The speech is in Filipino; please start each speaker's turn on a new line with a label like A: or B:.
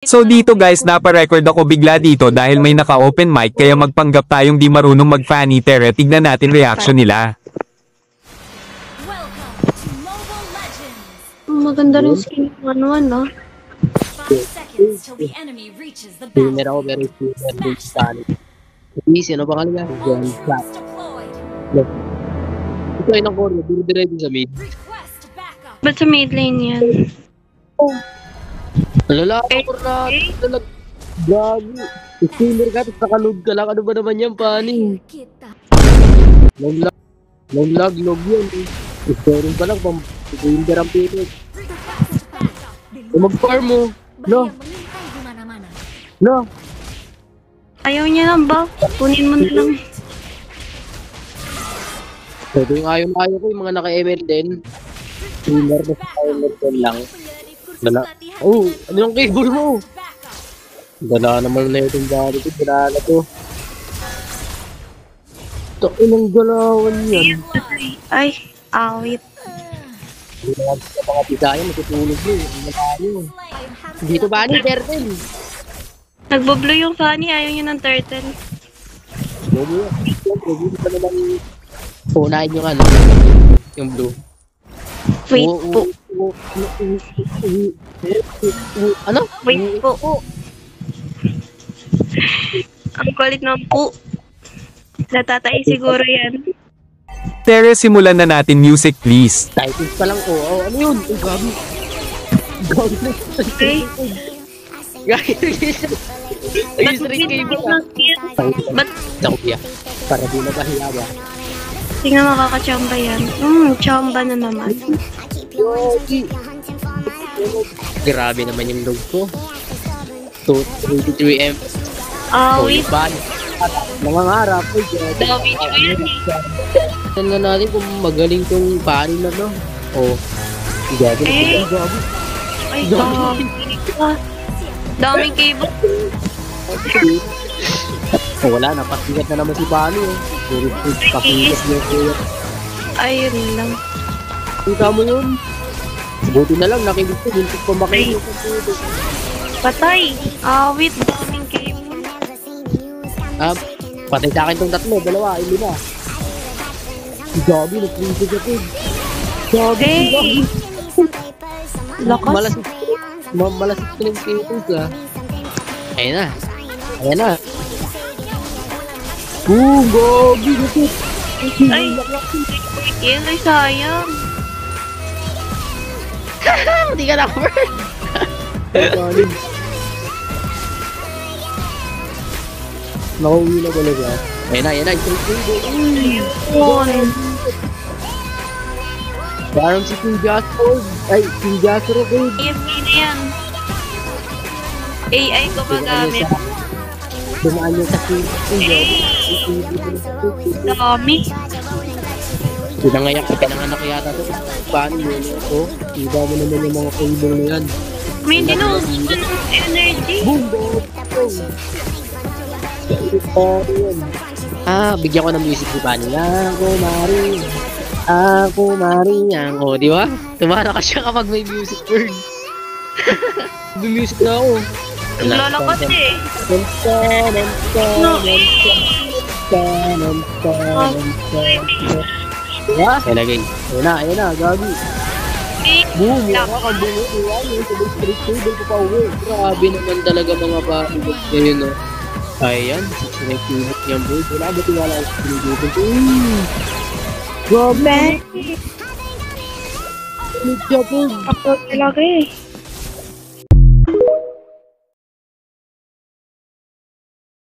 A: So dito guys, napa-record ako bigla dito dahil may naka-open mic kaya magpanggap tayong di marunong mag-funny tere. Tignan natin reaction nila.
B: Maganda rin skin ng ano.
C: Gamer ako, very super big fan. Hindi, sino ba kanila? John Flat. Ito ay ng corner, dire-dire sa mid.
B: Ba't sa mid lane yan?
C: Lalaki ko na, gago. Stealer ka, tapos nakaload ka lang. Ano ba naman yan, pani? Log yun. Storing pa lang, pang-gamer ang pitot. Mag-farm mo. No.
B: Ayaw niya lang ba? Kunin mo na lang.
C: Pwede yung ayaw ko yung mga naka-ML din. Stealer na sa ML lang. Dala. Oh, ano yung cable mo? Dala naman na itong bari ko. Dala na to. Ito, inang galawan yan.
B: Ay, awit.
C: Hindi na sa mga pisaya, matutulog mo. Dito ba ni turtle?
B: Nagboblo yung Fanny, ayaw niya ng turtle.
C: Bobo yan. Siyempre, dito pa naman unahin yung ano. Yung blue.
B: Wait po.
C: Ano?
B: Wait po. Ang kulit ng po. Natatay siguro yan.
A: Tere, simulan na natin, music please.
C: Titles pa lang ko. Oh, ano yun? Oh, gabi.
B: Okay.
C: Ay, straight cable ka.
B: Ba't
C: Nakupya. Para di na kahiya ba?
B: tingnan makakachamba yan? Chamba na naman.
C: Grabe naman yung log ko. 223M.
B: Awit.
C: Ban. Nangangarap.
B: Dami nyo yan.
C: Tignan natin kung magaling tong pari na no. Oh. Gabi na gabi.
B: Ay, dami. Daming cable.
C: Oh, wala na. Pasigat na naman si Pali. Puro pasigat niya kuya.
B: Ayun lang.
C: Kita mo yun. Buti na lang. Nakinig ko. Buntot pa makinig sa tudo.
B: Patay. Awit. Daming cable.
C: Patay sa akin tong tatlo. Dalawa. Hindi na. Gabi. Nag-prinsip ako. Gabi.
B: Hey. Lakas.
C: Malasik ko ng cables ah. Ayan na. Gabi.
B: Ay. Yan ay sayang.
C: Hindi ka na-cover. Nakauwi na talaga. Ayan na. Parang si King Jasper. Ay, King Jasper okay.
B: EFP na yan. AI ko magamit.
C: Dumaan niya sa King
B: Dami.
C: Pinanganak yata ito. Paano yun? Oh, iba mo naman yung mga cable na yan.
B: May dinuubos ko ng energy.
C: Boom! Bigyan ko ng music ni Pani. Ako Maring. Oh, di ba? Tumara ka siya kapag may music word. May music na ako.
B: Naglalakad eh.
C: Diba? Ayan na, gabi. Boom! Wala ka bungo. Yung sabay straight table ko pa uwi. Grabe naman talaga mga baibag ngayon, no? Ayan, straight table niyang boy. Wala ba tiwala ang straight table? Grabe!
B: Ako talaga eh.